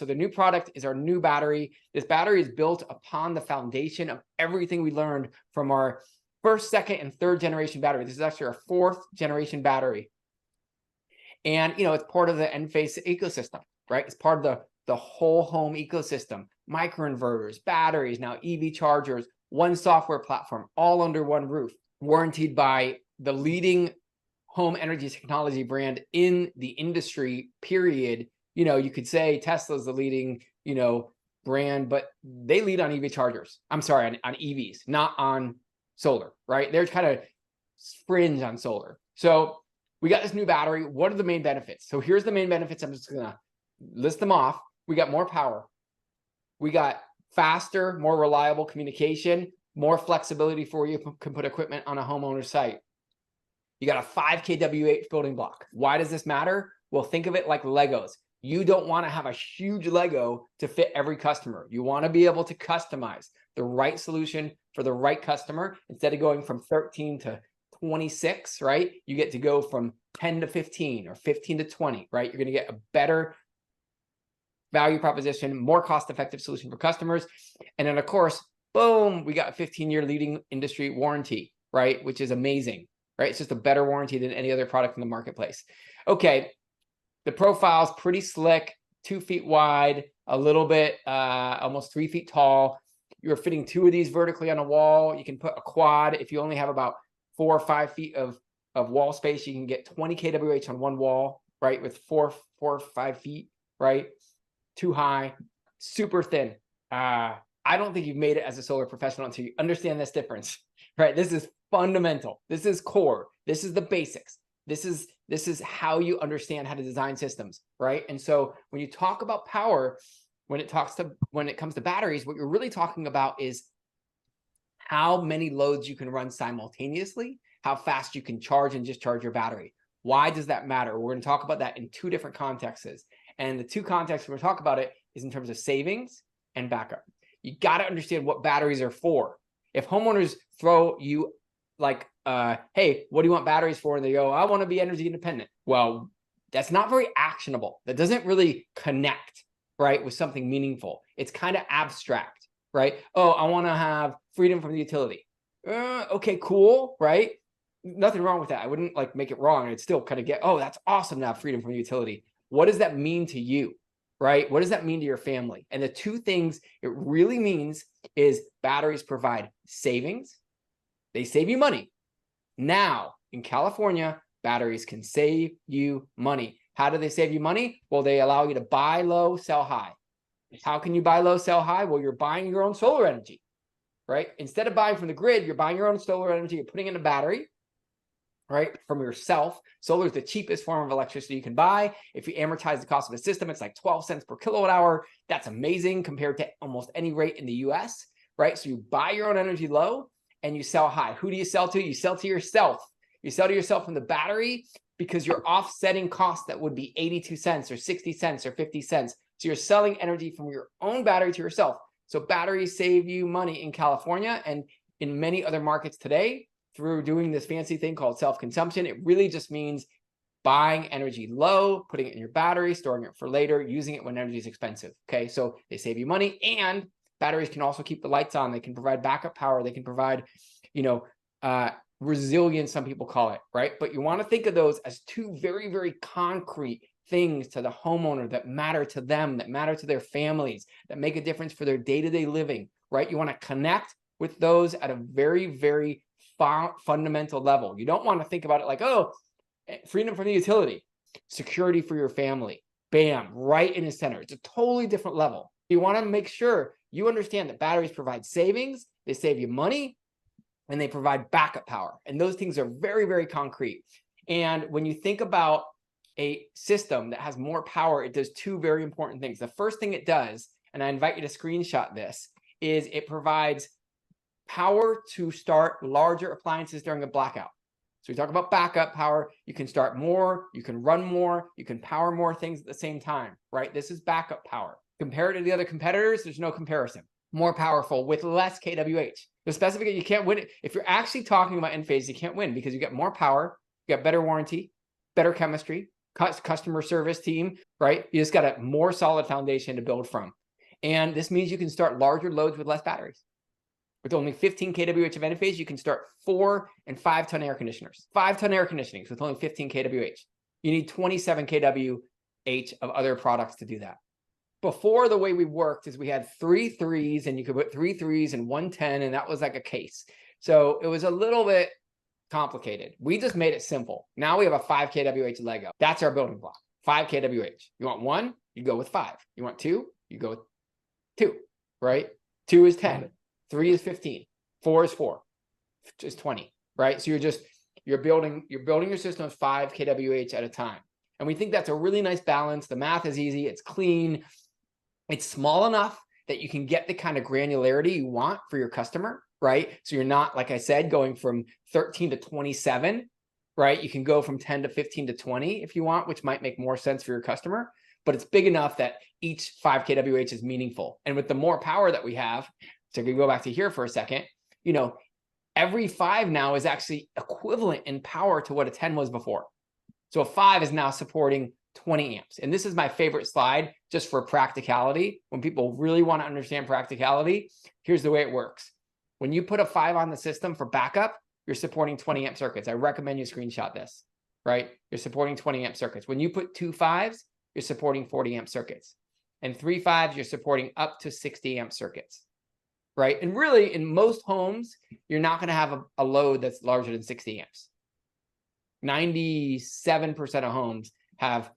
So the new product is our new battery. This battery is built upon the foundation of everything we learned from our first, second, and third generation battery. This is actually our fourth generation battery. And, it's part of the Enphase ecosystem, right? It's part of the whole home ecosystem, microinverters, batteries, now EV chargers, one software platform, all under one roof, warranted by the leading home energy technology brand in the industry, period. You could say Tesla's the leading, brand, but they lead on EV chargers. I'm sorry, on EVs, not on solar, right? They're kind of fringe on solar. So we got this new battery. What are the main benefits? So here's the main benefits. I'm just going to list them off. We got more power. We got faster, more reliable communication, more flexibility for you can put equipment on a homeowner's site. You got a 5 kWh building block. Why does this matter? Well, think of it like Legos. You don't want to have a huge Lego to fit every customer. You want to be able to customize the right solution for the right customer. Instead of going from 13 to 26, right? You get to go from 10 to 15 or 15 to 20, right? You're going to get a better value proposition, more cost-effective solution for customers. And then, of course, boom, we got a 15-year leading industry warranty, right? Which is amazing, right? It's just a better warranty than any other product in the marketplace. Okay, the profile's pretty slick, 2 feet wide, a little bit, almost 3 feet tall. You're fitting 2 of these vertically on a wall. You can put a quad. If you only have about 4 or 5 feet of wall space, you can get 20 kWh on one wall, right? With 4 or 5 feet, right? Too high, super thin. I don't think you've made it as a solar professional until you understand this difference, right? This is fundamental. This is core. This is the basics. This is how you understand how to design systems, right? And so when you talk about power, when it comes to batteries, what you're really talking about is how many loads you can run simultaneously, how fast you can charge and discharge your battery. Why does that matter? We're going to talk about that in 2 different contexts. And the 2 contexts we're going to talk about it is in terms of savings and backup. You got to understand what batteries are for. If homeowners throw you like, hey, what do you want batteries for? And they go, I want to be energy independent. Well, that's not very actionable. That doesn't really connect, right, with something meaningful. It's kind of abstract, right? Oh, I want to have freedom from the utility. Okay, cool, right? Nothing wrong with that. I wouldn't like make it wrong. I'd still kind of get, oh, that's awesome to have freedom from the utility. What does that mean to you, right? What does that mean to your family? And the 2 things it really means is batteries provide savings. They save you money. Now, in California, batteries can save you money. How do they save you money? Well, they allow you to buy low, sell high. How can you buy low, sell high? Well, you're buying your own solar energy, right? Instead of buying from the grid, you're buying your own solar energy. You're putting in a battery, right, from yourself. Solar is the cheapest form of electricity you can buy. If you amortize the cost of a system, it's like 12 cents per kilowatt hour. That's amazing compared to almost any rate in the US, right? So you buy your own energy low and you sell high. Who do you sell to? You sell to yourself. You sell to yourself from the battery because you're offsetting costs that would be 82 cents or 60 cents or 50 cents. So you're selling energy from your own battery to yourself. So batteries save you money in California and in many other markets today through doing this fancy thing called self-consumption. It really just means buying energy low, putting it in your battery, storing it for later, using it when energy is expensive. Okay, so they save you money, and batteries can also keep the lights on. They can provide backup power. They can provide, resilience, some people call it, right? But you want to think of those as 2 very, very concrete things to the homeowner that matter to them, that matter to their families, that make a difference for their day-to-day living, right? You want to connect with those at a very, very fundamental level. You don't want to think about it like, oh, freedom from the utility, security for your family, bam, right in the center. It's a totally different level. You want to make sure you understand that batteries provide savings, they save you money, and they provide backup power. And those things are very, very concrete. And when you think about a system that has more power, it does 2 very important things. The first thing it does, and I invite you to screenshot this, is it provides power to start larger appliances during a blackout. So we talk about backup power. You can start more, you can run more, you can power more things at the same time, right? This is backup power. Compared to the other competitors, there's no comparison. More powerful with less kWh. The specification, you can't win. If you're actually talking about Enphase, you can't win because you get more power, you got better warranty, better chemistry, customer service team, right? You just got a more solid foundation to build from. And this means you can start larger loads with less batteries. With only 15 kWh of Enphase, you can start 4 and 5 ton air conditioners. 5 ton air conditionings with only 15 kWh. You need 27 kWh of other products to do that. Before, the way we worked is we had 3 3s, and you could put 3 3s and 1 10, and that was like a case. So it was a little bit complicated. We just made it simple. Now we have a 5 kWh Lego. That's our building block. 5 kWh. You want 1, you go with 5. You want 2, you go with 2, right? 2 is 10. 3 is 15. 4 is 4. Just 20, right? So you're building your system of 5 kWh at a time. And we think that's a really nice balance. The math is easy. It's clean. It's small enough that you can get the kind of granularity you want for your customer, right? So you're not, like I said, going from 13 to 27, right? You can go from 10 to 15 to 20 if you want, which might make more sense for your customer. But it's big enough that each 5 kWh is meaningful. And with the more power that we have, so we go back to here for a second, you know, every 5 now is actually equivalent in power to what a 10 was before. So a 5 is now supporting 20 amps. And this is my favorite slide just for practicality. When people really want to understand practicality, here's the way it works. When you put a 5 on the system for backup, you're supporting 20 amp circuits. I recommend you screenshot this, right? You're supporting 20 amp circuits. When you put 2 5s, you're supporting 40 amp circuits. And 3 5s, you're supporting up to 60 amp circuits, right? And really, in most homes, you're not going to have a load that's larger than 60 amps. 97% of homes have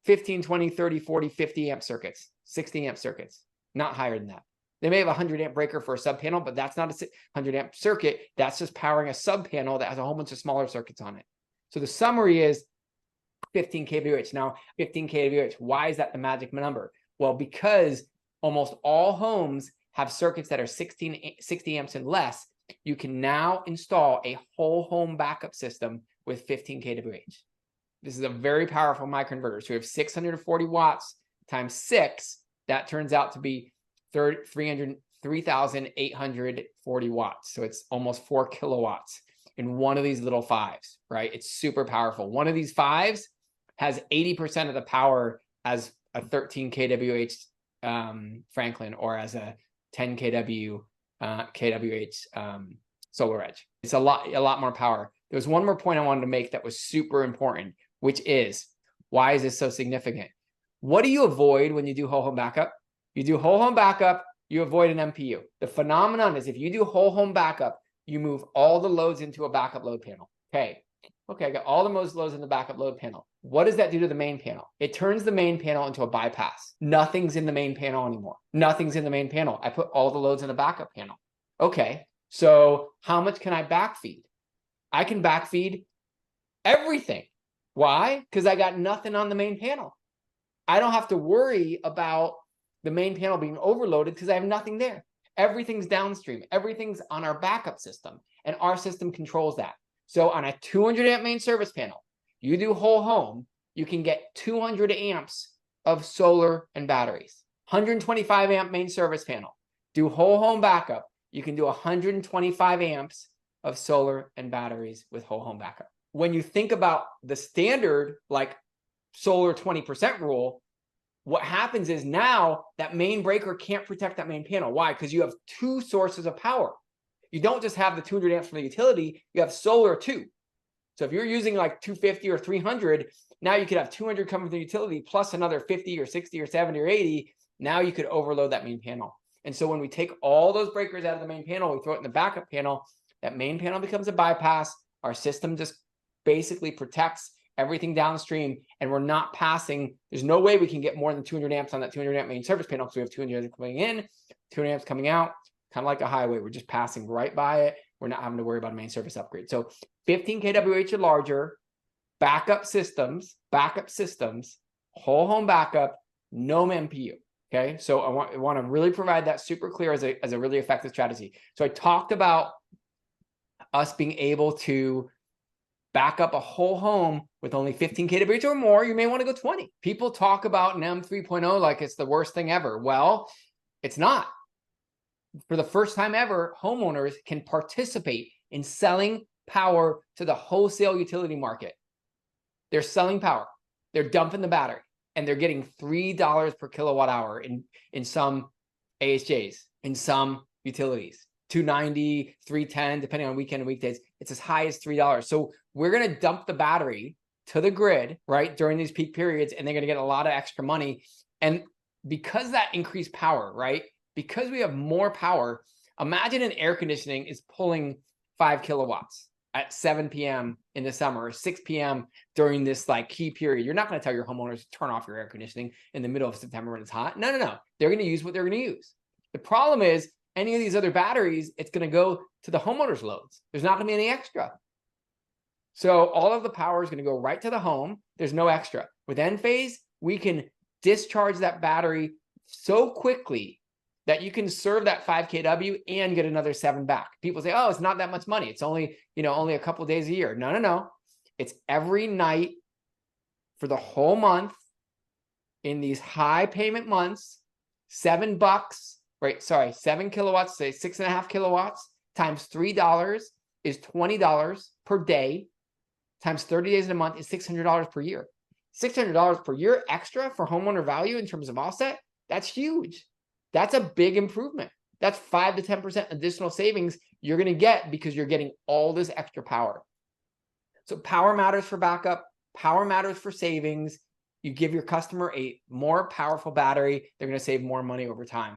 15, 20, 30, 40, 50 amp circuits, 60 amp circuits, not higher than that. They may have a 100 amp breaker for a sub panel, but that's not a 100 amp circuit. That's just powering a sub panel that has a whole bunch of smaller circuits on it. So the summary is 15 kWh. Now, 15 kWh, why is that the magic number? Well, because almost all homes have circuits that are 60 amps and less, you can now install a whole home backup system with 15 kWh. This is a very powerful microinverter. So we have 640 watts times 6. That turns out to be 3,840 watts. So it's almost 4 kilowatts in one of these little 5s, right? It's super powerful. One of these 5s has 80% of the power as a 13 kWh Franklin or as a 10 kWh Solar Edge. It's a lot more power. There's one more point I wanted to make that was super important, which is, why is this so significant? What do you avoid when you do whole home backup? You do whole home backup, you avoid an MPU. The phenomenon is if you do whole home backup, you move all the loads into a backup load panel. Okay, I got all the most loads in the backup load panel. What does that do to the main panel? It turns the main panel into a bypass. Nothing's in the main panel anymore. Nothing's in the main panel. I put all the loads in a backup panel. Okay, so how much can I backfeed? I can backfeed everything. Why? Because I got nothing on the main panel. I don't have to worry about the main panel being overloaded because I have nothing there. Everything's downstream. Everything's on our backup system, and our system controls that. So on a 200 amp main service panel, you do whole home, you can get 200 amps of solar and batteries. 125 amp main service panel, do whole home backup, you can do 125 amps of solar and batteries with whole home backup. When you think about the standard, like solar 20% rule, what happens is now that main breaker can't protect that main panel. Why? Because you have 2 sources of power. You don't just have the 200 amps from the utility, you have solar too. So if you're using like 250 or 300, now you could have 200 coming from the utility plus another 50 or 60 or 70 or 80. Now you could overload that main panel. And so when we take all those breakers out of the main panel, we throw it in the backup panel, that main panel becomes a bypass. Our system just basically protects everything downstream, and we're not passing. There's no way we can get more than 200 amps on that 200 amp main service panel because we have 200 amps coming in, 200 amps coming out, kind of like a highway. We're just passing right by it. We're not having to worry about a main service upgrade. So 15 kWh or larger, backup systems, whole home backup, no MPU. Okay, so I want to really provide that super clear as a really effective strategy. So I talked about us being able to back up a whole home with only 15 kWh or more. You may want to go 20. People talk about NEM 3.0 like it's the worst thing ever. Well, it's not. For the first time ever, homeowners can participate in selling power to the wholesale utility market. They're selling power. They're dumping the battery, and they're getting $3 per kilowatt hour in some AHJs, in some utilities. $2.90, $3.10, depending on weekend and weekdays. It's as high as $3. So we're going to dump the battery to the grid, right, during these peak periods, and they're going to get a lot of extra money. And because that increased power, right, because we have more power, imagine an air conditioning is pulling 5 kilowatts at 7 p.m. in the summer or 6 p.m. during this like key period. You're not going to tell your homeowners to turn off your air conditioning in the middle of September when it's hot. No. They're going to use what they're going to use. The problem is any of these other batteries, it's going to go to the homeowners' loads. There's not going to be any extra. So all of the power is going to go right to the home. There's no extra. With Enphase, we can discharge that battery so quickly that you can serve that 5 kW and get another 7 back. People say, oh, it's not that much money. It's only, only a couple days a year. No. It's every night for the whole month in these high payment months, $7, right? Sorry, 7 kilowatts, say 6.5 kilowatts times $3 is $20 per day, times 30 days in a month is $600 per year. $600 per year extra for homeowner value in terms of offset, that's huge. That's a big improvement. That's 5 to 10% additional savings you're going to get because you're getting all this extra power. So power matters for backup. Power matters for savings. You give your customer a more powerful battery, they're going to save more money over time.